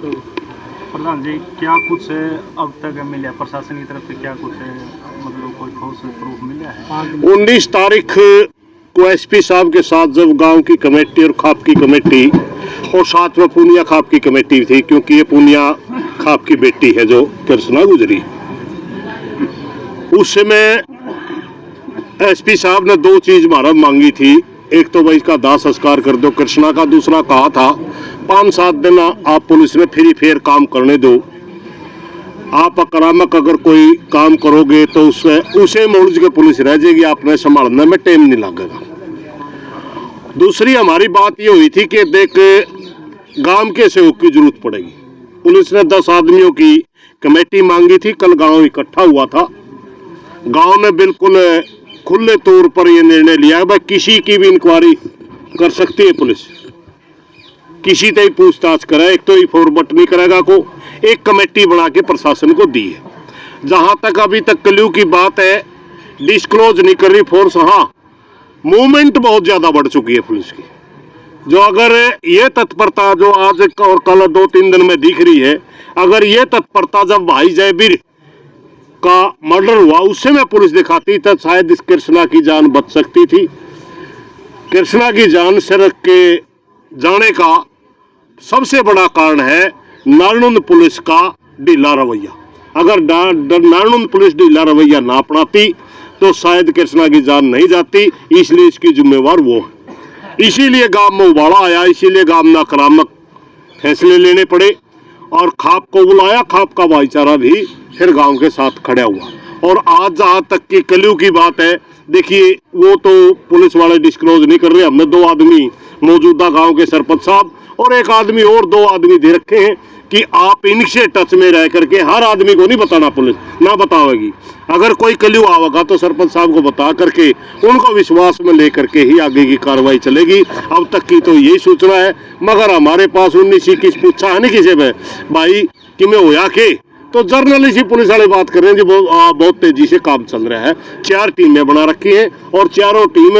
प्रधान जी, क्या कुछ अब तक मिला प्रशासन की तरफ से, क्या कुछ मतलब कोई ठोस प्रूफ मिला है? 19 तारीख को एसपी साहब के साथ जब गांव की कमेटी और खाप की कमेटी और साथ में पूनिया खाप की कमेटी थी, क्योंकि ये पूनिया खाप की बेटी है जो कृष्णा गुजरी, उस समय एसपी साहब ने 2 चीज हमारा मांगी थी। एक तो भाई इसका दाह संस्कार कर दो कृष्णा का, दूसरा कहा था 5-7 दिन आप पुलिस में फ्री फेयर काम करने दो, आप अकरामक अगर कोई काम करोगे तो उसे मुलझ के पुलिस रह जाएगी, आपने संभालने में टाइम नहीं लगेगा। दूसरी हमारी बात ये हुई थी कि देख गांव के सहयोग की जरूरत पड़ेगी। पुलिस ने 10 आदमियों की कमेटी मांगी थी, कल गांव इकट्ठा हुआ था। गांव ने बिल्कुल खुले तौर पर यह निर्णय लिया है भाई किसी की भी इंक्वायरी कर सकती है पुलिस, किसी से ही पूछताछ करे, एक तो ही फॉरवर्ड नहीं करेगा को, एक कमेटी बना के प्रशासन को दी है। जहां तक अभी तक क्ल्यू की बात है, डिस्क्लोज नहीं कर रही फोर्स, हाँ मूवमेंट बहुत ज्यादा बढ़ चुकी है पुलिस की। जो अगर ये तत्परता जो आज और कल 2-3 दिन में दिख रही है, अगर ये तत्परता जब भाई जयवीर का मर्डर हुआ उससे में पुलिस दिखाती तो शायद इस कृष्णा की जान बच सकती थी। कृष्णा की जान सड़क के जाने का सबसे बड़ा कारण है नारनूंद पुलिस का ढीला रवैया। अगर नारनूंद पुलिस ढीला रवैया ना अपनाती तो शायद कृष्णा की जान नहीं जाती, इसलिए इसकी जिम्मेवार वो है। इसीलिए गांव में उबाड़ा आया, इसीलिए गांव में आक्रामक फैसले लेने पड़े और खाप को बुलाया। खाप का भाईचारा भी फिर गांव के साथ खड़ा हुआ। और आज जहां तक की क्ल्यू की बात है, देखिए वो तो पुलिस वाले डिस्क्लोज नहीं कर रहे। हमने 2 आदमी मौजूदा गांव के सरपंच साहब और एक आदमी और 2 आदमी दे रखे हैं कि आप इनसे टच में रह करके, हर आदमी को नहीं बताना, पुलिस ना बतावेगी। अगर कोई क्ल्यू आवेगा तो सरपंच साहब को बता करके उनको विश्वास में लेकर के ही आगे की कार्रवाई चलेगी। अब तक की तो यही सूचना है, मगर हमारे पास 19-21 पूछा है नहीं किसी में भाई कि मैं होया के, तो जर्नलिस्ट ही पुलिस वाले बात कर रहे हैं जी बहुत तेजी से काम चल रहा है। 4 टीमें बना रखी हैं और चारों टीम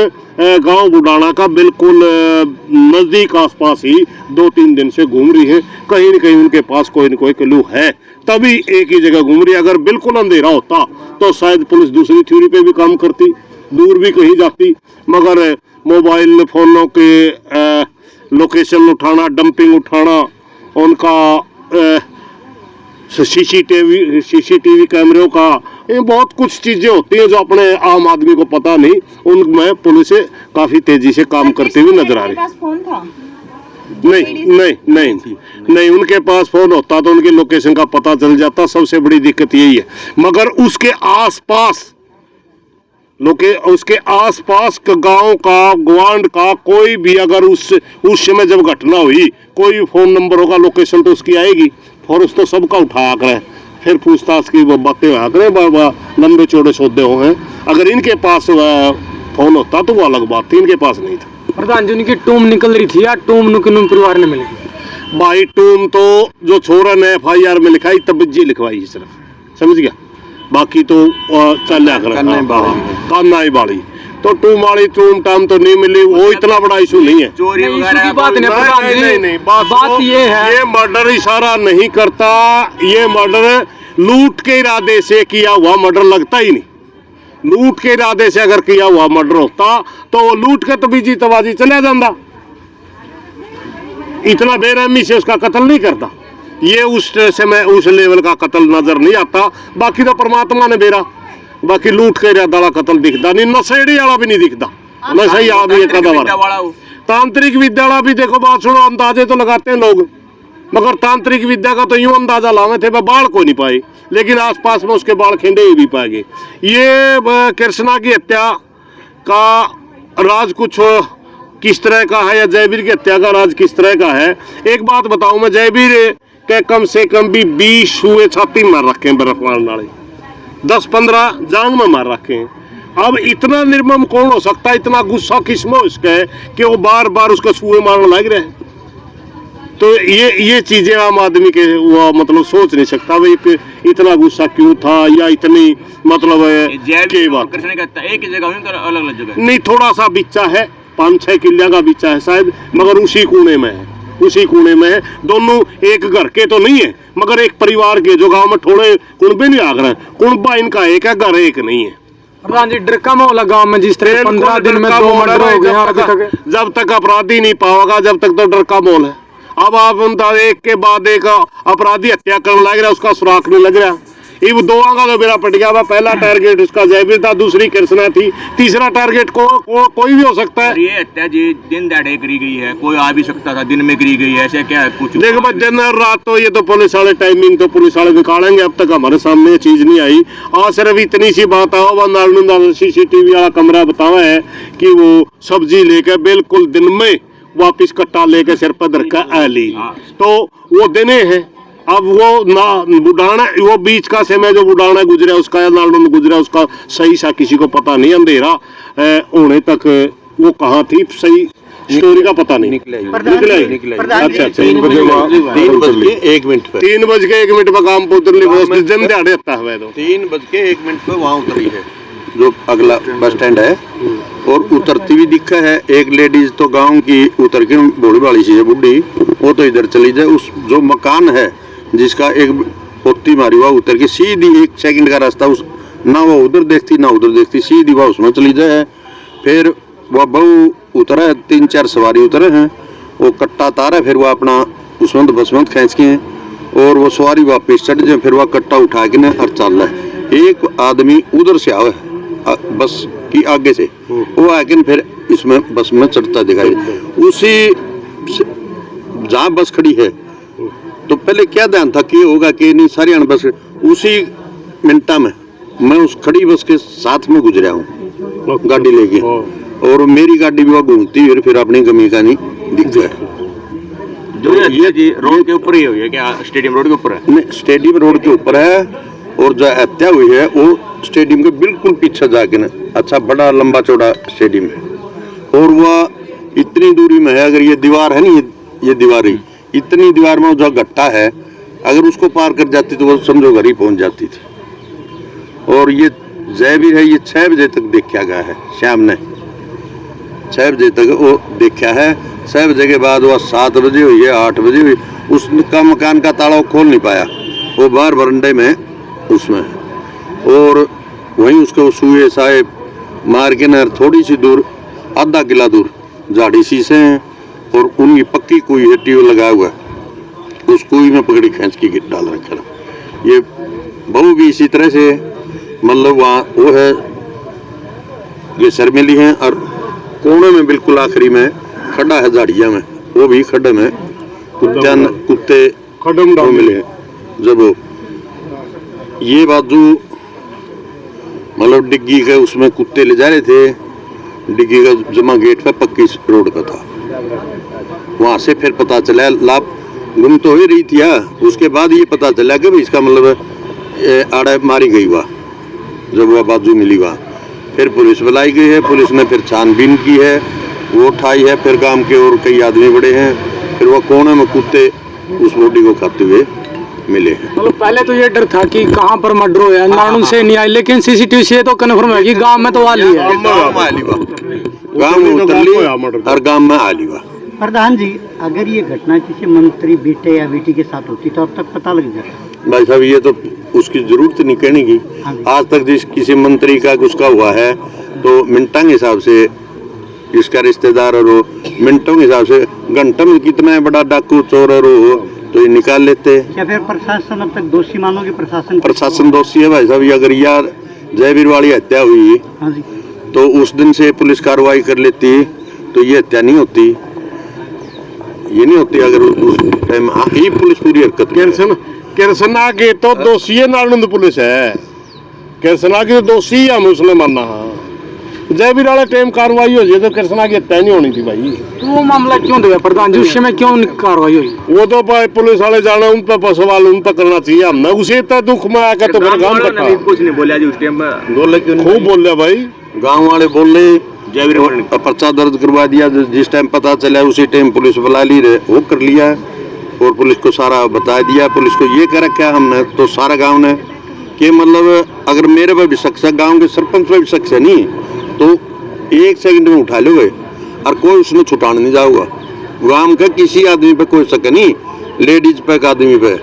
गांव बुडाना का बिल्कुल नजदीक आसपास ही 2-3 दिन से घूम रही है। कहीं न कहीं उनके पास कोई न कोई क्लू है, तभी एक ही जगह घूम रही है। अगर बिल्कुल अंधेरा होता तो शायद पुलिस दूसरी थ्योरी पे भी काम करती, दूर भी कहीं जाती, मगर मोबाइल फोनों के लोकेशन उठाना, डंपिंग उठाना, उनका सीसीटीवी कैमरों का, ये बहुत कुछ चीजें होती हैं जो अपने आम आदमी को पता नहीं, उनमें पुलिस काफी तेजी से काम करती हुई नजर आ रही। नहीं, उनके पास फोन होता तो उनकी लोकेशन का पता चल जाता। सबसे बड़ी दिक्कत यही है। मगर उसके आसपास गांव का, ग्वांड का कोई भी अगर उस समय जब घटना हुई कोई फोन नंबर होगा, लोकेशन तो उसकी आएगी। फॉरेस्ट तो सबका उठाया करे, फिर पूछताछ की बातें हुआ करे, लंबे चौड़े सौदे हो हैं। अगर इनके पास फोन होता तो वो अलग बात थी, इनके पास नहीं था। प्रधान जी, उनकी टूम निकल रही थी या टूम परिवार ने मिली? भाई टूम तो जो छोरा ने FIR में लिखाई तबज्जी लिखवाई सिर्फ, समझ गया, बाकी तो चल कान्ना ही बाड़ी, तो टूम वाली टूम टाम तो नहीं मिली। वो इतना बड़ा इशू नहीं है, चोरी वगैरह की बात नहीं। बात ये है, ये मर्डर इशारा नहीं करता, ये मर्डर लूट के इरादे से किया हुआ मर्डर लगता ही नहीं। लूट के इरादे से अगर किया हुआ मर्डर होता तो लूट के तो बीजी तबाजी चले जाता, इतना बेरहमी से उसका कत्ल नहीं करता। ये उस समय उस लेवल का कत्ल नजर नहीं आता। बाकी तो परमात्मा ने बेरा, बाकी लूट के इरादा वाला कत्ल दिखता नहीं, नशेड़ी वाला भी नहीं दिखता। नशे आदमी तांत्रिक विद्या वाला भी देखो, बात सुनो, अंदाजे तो लगाते हैं लोग, मगर तांत्रिक विद्या का तो यूं अंदाजा लावे थे, बाल को नहीं पाए, लेकिन आसपास में उसके बाल खिंडे ही भी पाएंगे। ये कृष्णा की हत्या का राज कुछ किस तरह का है, या जयवीर की हत्या का राज किस तरह का है, एक बात बताऊं मैं, जयवीर के कम से कम भी 20 हुए छाती मार रखे हैं बर्फ मारने वाले, 10-15 जान में मार रखे हैं। अब इतना निर्मम कौन हो सकता है, इतना गुस्सा किस्म हो इसका है कि वो बार बार उसको सुए मारने लग रहे हैं। तो ये चीजें आम आदमी के वो मतलब सोच नहीं सकता भाई इतना गुस्सा क्यों था, या इतनी मतलब के बात एक जगह अलग जगह नहीं, थोड़ा सा बिच्चा है, 5-6 किलिया का बिच्चा है शायद, मगर उसी कोने में है, उसी कोने में है। दोनों एक घर के तो नहीं है, मगर एक परिवार के, जो गांव में थोड़े कुनबे नहीं आग रहे हैं, कुनबा इनका एक है, घर एक नहीं है। प्रधान जी, डर का माहौल है गाँव में, जिस तरह 15 दिन में 2 मर्डर हो गए अभी तक। जब तक अपराधी नहीं पाओगा, जब तक तो डर का माहौल है। अब आप उनका एक के बाद एक अपराधी हत्या करने लग रहा है, उसका सुराख नहीं लग रहा। इब दो का तो मेरा पट गया हुआ। पहला टारगेट उसका जयवीर था, दूसरी कृष्णा थी, तीसरा टारगेट कोई भी हो सकता है। ये हत्या जी दिन दहाड़े करी गई है, कोई आ भी सकता था, दिन में करी गई है, ऐसे क्या है कुछ? देखो भाई, दिन और रात तो ये तो पुलिस वाले टाइमिंग तो पुलिस वाले निकालेंगे, अब तक हमारे सामने ये चीज नहीं आई। और सिर्फ इतनी सी बात है, वो नालनुंदा सीसीटीवी वाला कमरा बतावा है कि वो सब्जी लेकर बिल्कुल दिन में वापिस कट्टा लेकर सिर पर धरका आली, तो वो दिने हैं। अब वो ना बुढ़ाना, वो बीच का समय जो बुढ़ाना गुजरा उसका या नालनुंद गुजरा उसका सही सा किसी को पता नहीं। अंधेरा होने तक वो कहाँ थी, सही स्टोरी का पता नहीं। निकला। अच्छा, 3 बजे 1 मिनट पे 3 बज के 1 मिनट पे काम पे उतरली बस, दिन दिहाड़े आता है तो 3 बज के 1 मिनट पे वहाँ उतरी है, जो अगला बस स्टैंड है, और उतरती भी दिखा है। एक लेडीज तो गांव की उतर के भोली वाली सी है बुढ़ी, वो तो इधर चली जाए। उस जो मकान है जिसका एक पोती मारी हुआ, उतर के सीधी 1 सेकंड का रास्ता, उस ना वो उधर देखती ना उधर देखती, सीधी वह उसमें चली जाए। फिर वह बहू उतरा है, 3-4 सवारी उतरे हैं, वो कट्टा तारा, फिर वह अपना उसमें तो बस में खींच के हैं, और वो सवारी वापिस चढ़ जाए, फिर वह कट्टा उठा के न और चल रहा है। एक आदमी उधर से आवे बस की आगे से, वो आके फिर इसमें बस में चढ़ता दिखाई। उसी जहाँ बस खड़ी है तो पहले क्या ध्यान था कि होगा कि नहीं, सारी बस उसी मिनटा में मैं उस खड़ी बस के साथ में गुजरा हूँ गाड़ी लेके, और मेरी गाड़ी भी वह घूमती है, फिर अपनी कमी का नहीं दिखता है। जो ये जी रोड के ऊपर ही हुई है क्या? स्टेडियम रोड के ऊपर है? नहीं, स्टेडियम रोड के ऊपर है, और जो हत्या हुई है वो स्टेडियम के बिल्कुल पीछे जाके ना, अच्छा बड़ा लंबा चौड़ा स्टेडियम है, और वह इतनी दूरी में है। अगर ये दीवार है ना, ये दीवार ही इतनी दीवार में जो गट्टा है, अगर उसको पार कर जाती तो वो समझो घर ही पहुंच जाती थी। और ये जयवीर है, ये 6 बजे तक देखा गया है, शाम ने 6 बजे तक वो देखा है। 6 बजे के बाद वह 7 बजे हुई है, 8 बजे हुई, उसका मकान का ताला वो खोल नहीं पाया, वो बाहर बरंडे में उसमें, और वहीं उसको सुए साए मार के नहर थोड़ी सी दूर, आधा किला दूर झाड़ी शीशे हैं, और उनकी पक्की कुई है, ट्यूब लगाया हुआ है, उस कुई में पकड़ी खींच के डाल रखा। ये बहू भी इसी तरह से, मतलब वहाँ वो है, ये शर्मिली है, और कोने में बिल्कुल आखिरी में खड़ा है झाड़िया में, वो भी खड्डे में कुत्ते खड्डम वो मिले हैं। जब वो ये बाजू मतलब डिग्गी के उसमें कुत्ते ले जा रहे थे, डिग्गी का जमा गेट पे पक्की रोड पे था, वहां से फिर पता चला, लाभ गुम तो ही रही थी, उसके बाद ये पता चला कि इसका मतलब आड़ा मारी गई हुआ, जब वह बाजू मिली हुआ। फिर पुलिस बुलाई गई है, पुलिस ने फिर छानबीन की है, वो उठाई है, फिर गांव के और कई आदमी बड़े हैं, फिर वह कोने में कुत्ते उस बॉडी को खाते हुए मिले हैं। मतलब पहले तो ये डर था कि कहाँ पर मर्डर हो है, नानुन से नहीं आई, लेकिन सीसीटीवी से तो कन्फर्म है कि गांव में तो वाली है, गांव में उतरली और गांव में आली हुआ। प्रधान जी, अगर ये घटना किसी मंत्री बेटे या बेटी के साथ होती तो अब तक पता लग जाता। भाई साहब, ये तो उसकी जरूरत नहीं कहने की। आज तक जिस किसी मंत्री का कुछ का हुआ है तो मिनटों के हिसाब से इसका रिश्तेदार और मिनटों के हिसाब से, घंटों में कितना बड़ा डाकू चोर और तो ये निकाल लेते हैं। क्या फिर प्रशासन अब तक दोषी मानोगे? प्रशासन दोषी है भाई साहब। अगर यार जयवीर वाली हत्या हुई तो उस दिन से पुलिस कार्रवाई कर लेती तो ये हत्या नहीं होती, ये नहीं होती। अगर उस टाइम ही पुलिस पूरी हरकत कृष्णा के तो दोषी है, नालंद पुलिस है, कृष्णा के दोषी हम उसने मानना। हाँ, जयवीर वाला टाइम कार्रवाई हो जाए तो कृष्णा की हत्या नहीं होनी थी भाई। तो वो मामला क्यों दिया प्रधान जी, उस समय क्यों कार्रवाई हुई? वो तो पुलिस वाले जाना, उन पर सवाल उन पर करना चाहिए। हमने उसे इतना दुख में आकर तो फिर काम करता, कुछ नहीं बोला जी उस टाइम में, बोले क्यों? खूब बोल रहा भाई, गाँव वाले बोले, जयवीर पर्चा दर्ज करवा दिया। जिस टाइम पता चला उसी टाइम पुलिस बुला ली, वो कर लिया और पुलिस को सारा बता दिया। पुलिस को ये कह रखा हमने तो सारा गांव ने कि मतलब अगर मेरे पर भी शख्स है, गांव के सरपंच पर भी शख्स है नहीं, तो 1 सेकंड में उठा लोगे और कोई उसने छुटाने नहीं जाऊगा। गांव का किसी आदमी पे कोई शक नहीं, लेडीज पे एक आदमी पे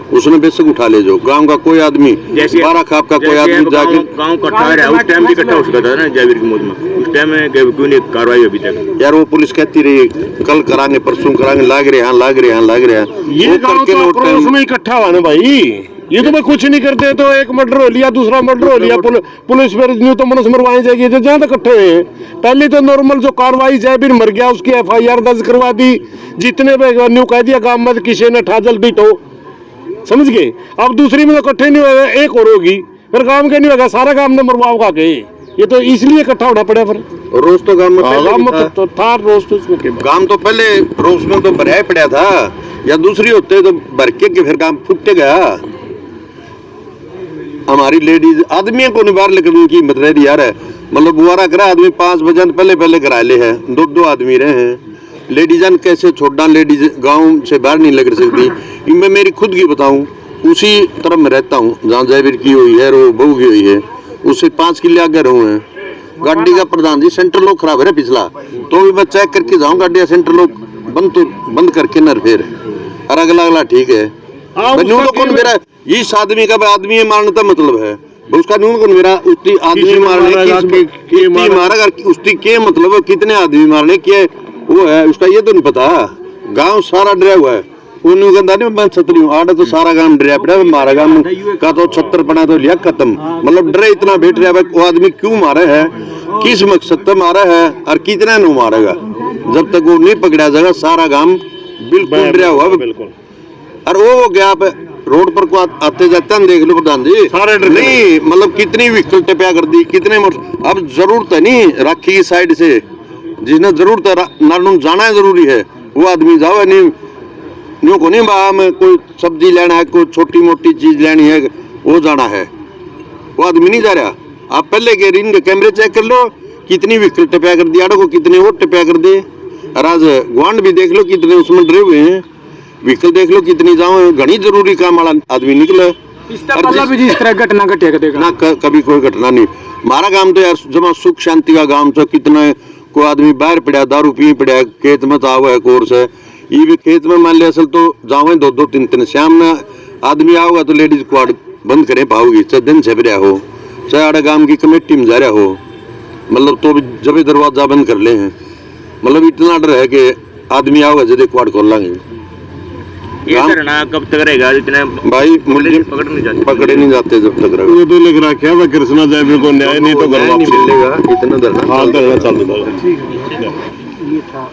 उसने बेशक उठा ले जो गांव का कोई आदमी, जैसे 12 खाप का कोई आदमी जाके गांव इकट्ठा रहा, उस टाइम भी इकट्ठा हो सकता था ना जाविर की मौत में, उस टाइम में क्यों नहीं कार्रवाई अभी तक? यार वो पुलिस कहती रही कल करांगे परसों करांगे, लाग रहे हैं लाग रहे हैं लाग रहे हैं, ये वो गांव करके तो नोट आक्रोश में इकट्ठा हुआ ना भाई। ये तो मैं कुछ नहीं करते तो एक मर्डर हो लिया, दूसरा मर्डर हो लिया, पुलिस पर न्यू तो मनुष्य मरवाई जाएगी जो जहाँ तक इकट्ठे हुए। पहले तो नॉर्मल जो कार्रवाई जयबीर मर गया उसकी FIR दर्ज करवा दी, जितने पे न्यू कह दिया गांव में किसी ने ठा जल्दी तो समझ गए। अब दूसरी में तो इकट्ठे नहीं होगा, एक और होगी, फिर गांव के नहीं होगा, सारा गांव ने मरवाओ का के, ये तो इसलिए इकट्ठा होना पड़ा। फिर रोज तो गांव में पहले गांव भी था। में तो था रोज तो उसमें के बाद। गांव तो पहले रोज में तो भरा पड़ा था, या दूसरी होते तो भर के फिर काम फुटते गया। हमारी लेडीज आदमियों को बाहर निकलने की हिम्मत रही यार है, मतलब बुआरा करा आदमी 5 बजे पहले करा ले है, 2 आदमी रहे हैं। लेडीजन कैसे छोड़ना, लेडीज गांव से बाहर नहीं लग सकती। इनमें मेरी खुद की बताऊं, उसी तरफ में रहता हूं जहाँ जयवीर की हुई है, रो बहू की हुई है, उससे 5 किले आगे रहूं हैं। गाड़ी का प्रधान जी सेंटर लोग खराब है पिछला, तो भी मैं चेक करके जाऊँ गाड़ी सेंटर लोग बंद करके न फिर और अगला ठीक है। कौन मेरा इस आदमी का आदमी मारने का मतलब है उसका कौन मेरा उसकी आदमी मारने मारा उसकी के मतलब कितने आदमी मारने के वो है उसका ये तो नहीं पता। गांव सारा डरा हुआ है, उन्होंने कहता नहीं मैं छतरी हूँ, आड़ा तो सारा गांव डरा पड़ा, मारा गांव का तो 76 पड़ा तो लिया खत्म, मतलब डरे इतना बैठ रहा है वो आदमी क्यों मारे है, किस मकसद से मारा है और कितना नहीं मारेगा। जब तक वो नहीं पकड़ा जाएगा सारा गांव बिल्कुल डरा हुआ बिल्कुल। और वो गया आप रोड पर को आते जाते हैं देख लो प्रधान जी, सारे नहीं मतलब कितनी व्हीकल टपया कर दी, कितने अब जरूरत है नहीं राखी की साइड से, जिसने जरूरत है नारनून जाना है जरूरी है वो आदमी जाओ, नहीं न्यू को नहीं बा में कोई सब्जी लेना है, कोई छोटी मोटी चीज लेनी है वो जाना है, वो आदमी नहीं जा रहा। आप पहले के रिंग कैमरे चेक कर लो कितनी व्हीकल टपया कर दी, आड़ो को कितने वो टपया कर दे। और आज ग्वांड भी देख लो कितने उसमें डरे हुए हैं, व्हीकल देख लो कितनी जाओ, घनी जरूरी काम वाला आदमी निकले। भी जिस तरह घटना घटे ना कभी कोई घटना नहीं। हमारा काम तो यार जमा सुख शांति का काम तो कितना कोई आदमी बाहर पड़ा दारू पी पड़ा खेत में तो है कोर्स है, ये भी खेत में मान लिया असल तो जाओ 2-2 3-3 शाम में आदमी आओगा तो लेडीज क्वाड बंद करे पाओगी, चाहे दिन से रहा हो चाहे आड़े गांव की कमेटी में जा रहा हो, मतलब तो भी जब दरवाजा बंद कर ले हैं, मतलब इतना डर है कि आदमी आओगा जब क्वाड खोल लाएंगे। ये धरना कब तक रहेगा? इतने भाई मुल्जिम पकड़े नहीं जाते जब तक रहेगा। ये तो लिख रखा है कृष्णा जयवीर को न्याय नहीं तो घर वापस मिलेगा, इतना धरना हाँ धरना चालू। ये था